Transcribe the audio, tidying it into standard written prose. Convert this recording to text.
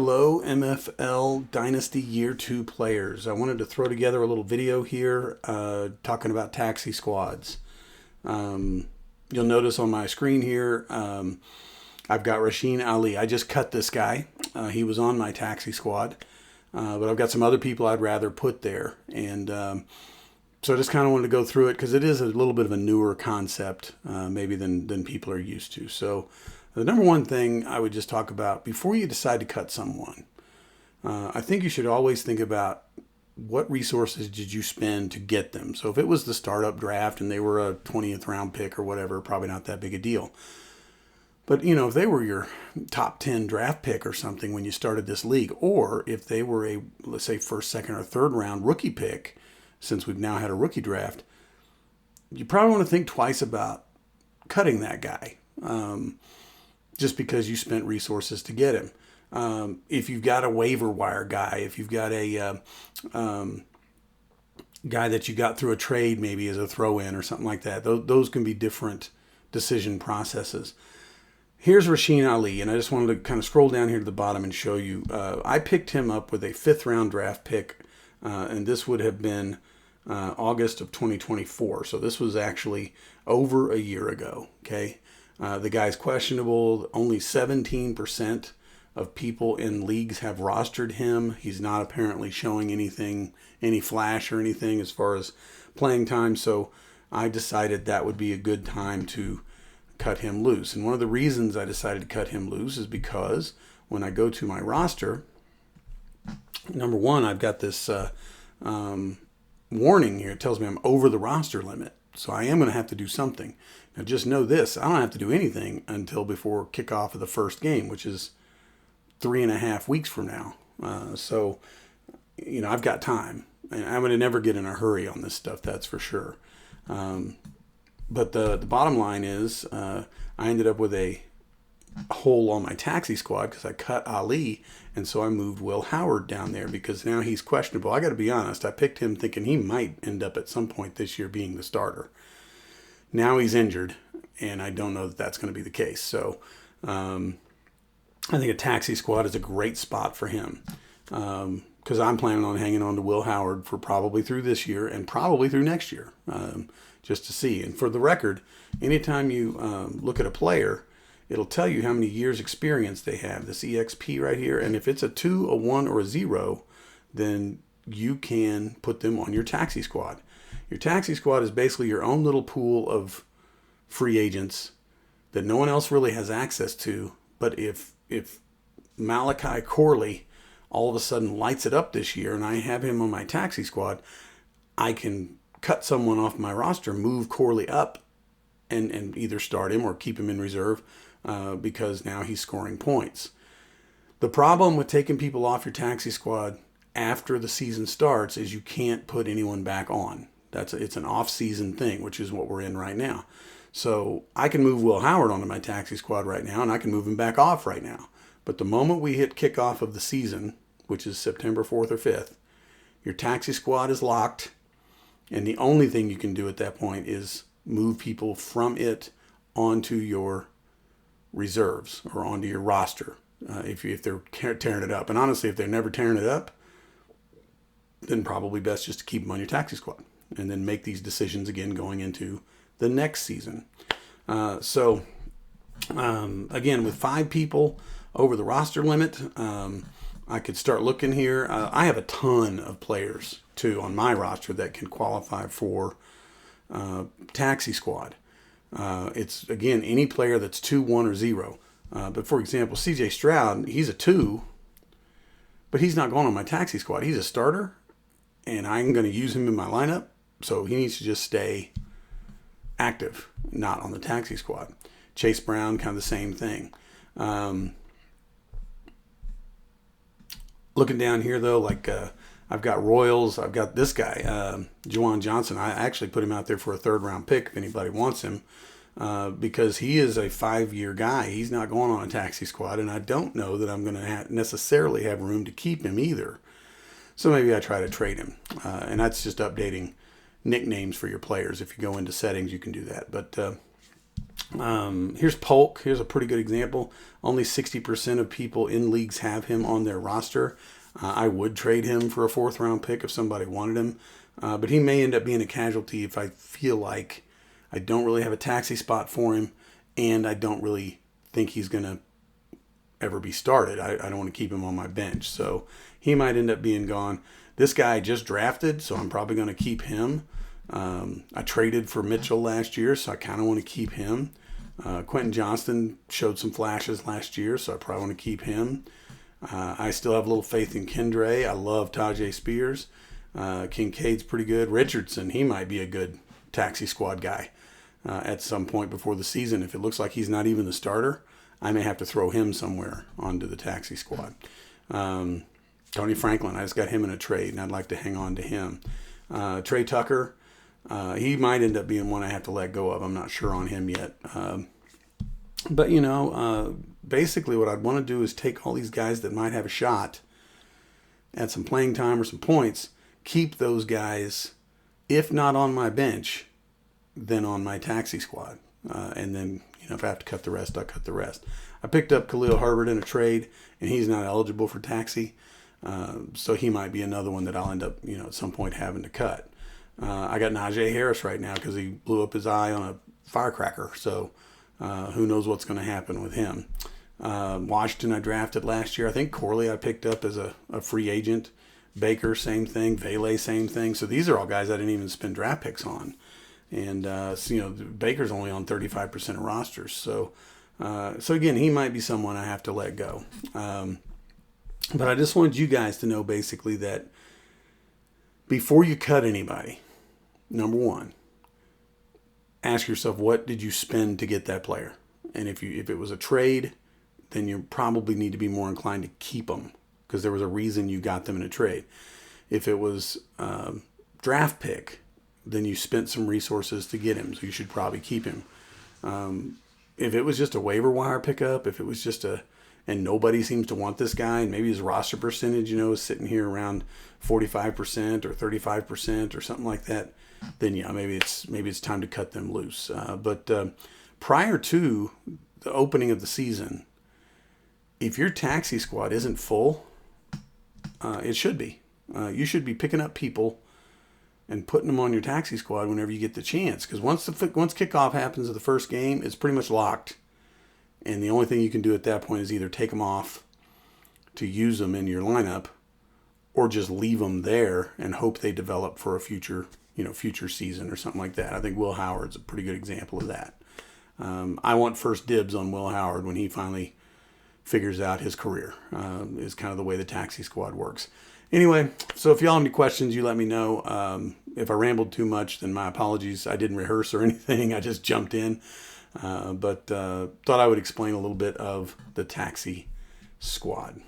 Hello, MFL Dynasty Year 2 players. I wanted to throw together a little video here talking about taxi squads. You'll notice on my screen here, I've got Rasheen Ali. I just cut this guy. He was on my taxi squad, but I've got some other people I'd rather put there. And so I just kind of wanted to go through it because it is a little bit of a newer concept maybe than people are used to. So the number one thing I would just talk about before you decide to cut someone, I think you should always think about what resources did you spend to get them. So if it was the startup draft and they were a 20th round pick or whatever, probably not that big a deal. But, you know, if they were your top 10 draft pick or something when you started this league, or if they were a, let's say, first, second, or third round rookie pick, since we've now had a rookie draft, you probably want to think twice about cutting that guy. Just because you spent resources to get him. If you've got a waiver wire guy, if you've got a guy that you got through a trade maybe as a throw-in or something like that, those can be different decision processes. Here's Rasheen Ali, and I just wanted to kind of scroll down here to the bottom and show you. I picked him up with a 5th round draft pick, and this would have been August of 2024. So this was actually over a year ago, okay? The guy's questionable. Only 17% of people in leagues have rostered him. He's not apparently showing any flash or anything as far as playing time. So I decided that would be a good time to cut him loose. And one of the reasons I decided to cut him loose is because when I go to my roster, number one, I've got this warning here. It tells me I'm over the roster limit. So I am going to have to do something. Now just know this, I don't have to do anything until before kickoff of the first game, which is 3.5 weeks from now. So, you know, I've got time. And I'm going to never get in a hurry on this stuff, that's for sure. But the bottom line is I ended up with a hole on my taxi squad because I cut Ali, and so I moved Will Howard down there because now he's questionable. I got to be honest, I picked him thinking he might end up at some point this year being the starter. Now he's injured, and I don't know that that's going to be the case. So I think a taxi squad is a great spot for him because I'm planning on hanging on to Will Howard for probably through this year and probably through next year just to see. And for the record, anytime you look at a player, it'll tell you how many years experience they have, this EXP right here. And if it's a 2, a 1, or a 0, then you can put them on your taxi squad. Your taxi squad is basically your own little pool of free agents that no one else really has access to. But if Malachi Corley all of a sudden lights it up this year and I have him on my taxi squad, I can cut someone off my roster, move Corley up, and either start him or keep him in reserve because now he's scoring points. The problem with taking people off your taxi squad after the season starts is you can't put anyone back on. It's an off-season thing, which is what we're in right now. So I can move Will Howard onto my taxi squad right now, and I can move him back off right now. But the moment we hit kickoff of the season, which is September 4th or 5th, your taxi squad is locked, and the only thing you can do at that point is move people from it onto your reserves or onto your roster if they're tearing it up. And honestly, if they're never tearing it up, then probably best just to keep them on your taxi squad and then make these decisions again going into the next season. So again, with 5 people over the roster limit, I could start looking here. I have a ton of players too on my roster that can qualify for taxi squad. It's again any player that's 2, 1, or 0. But for example, CJ Stroud, he's a 2, but he's not going on my taxi squad. He's a starter, and I'm going to use him in my lineup. So he needs to just stay active, not on the taxi squad. Chase Brown, kind of the same thing. Looking down here, though, like I've got Royals. I've got this guy, Juwan Johnson. I actually put him out there for a 3rd round pick if anybody wants him because he is a 5-year guy. He's not going on a taxi squad, and I don't know that I'm going to necessarily have room to keep him either. So maybe I try to trade him. And that's just updating nicknames for your players. If you go into settings, you can do that. But Here's Polk. Here's a pretty good example. Only 60% of people in leagues have him on their roster. I would trade him for a fourth round pick if somebody wanted him. But he may end up being a casualty if I feel like I don't really have a taxi spot for him and I don't really think he's going to ever be started. I don't want to keep him on my bench. So he might end up being gone. This guy I just drafted, so I'm probably going to keep him. I traded for Mitchell last year, so I kind of want to keep him. Quentin Johnston showed some flashes last year, so I probably want to keep him. I still have a little faith in Kendre. I love Tajay Spears. Kincaid's pretty good. Richardson, he might be a good taxi squad guy at some point before the season. If it looks like he's not even the starter, I may have to throw him somewhere onto the taxi squad. Tony Franklin, I just got him in a trade, and I'd like to hang on to him. Trey Tucker, he might end up being one I have to let go of. I'm not sure on him yet. But, basically what I'd want to do is take all these guys that might have a shot at some playing time or some points, keep those guys, if not on my bench, then on my taxi squad. And then, if I have to cut the rest, I'll cut the rest. I picked up Khalil Herbert in a trade, and he's not eligible for taxi. So he might be another one that I'll end up, at some point having to cut. I got Najee Harris right now because he blew up his eye on a firecracker. So who knows what's going to happen with him. Washington I drafted last year. I think Corley I picked up as a free agent. Baker, same thing. Vele, same thing. So these are all guys I didn't even spend draft picks on. And, Baker's only on 35% of rosters. So again, he might be someone I have to let go. But I just wanted you guys to know basically that before you cut anybody, number one, ask yourself, what did you spend to get that player? And if it was a trade, then you probably need to be more inclined to keep them because there was a reason you got them in a trade. If it was draft pick, then you spent some resources to get him, so you should probably keep him. If it was just a waiver wire pickup, if it was just and nobody seems to want this guy, and maybe his roster percentage, is sitting here around 45% or 35% or something like that, then yeah, maybe it's time to cut them loose. But prior to the opening of the season, if your taxi squad isn't full, it should be. You should be picking up people and putting them on your taxi squad whenever you get the chance. Because once kickoff happens of the first game, it's pretty much locked. And the only thing you can do at that point is either take them off to use them in your lineup, or just leave them there and hope they develop for a future season or something like that. I think Will Howard's a pretty good example of that. I want first dibs on Will Howard when he finally figures out his career. Is kind of the way the taxi squad works. Anyway, so if y'all have any questions, you let me know. If I rambled too much, then my apologies. I didn't rehearse or anything. I just jumped in. But thought I would explain a little bit of the taxi squad.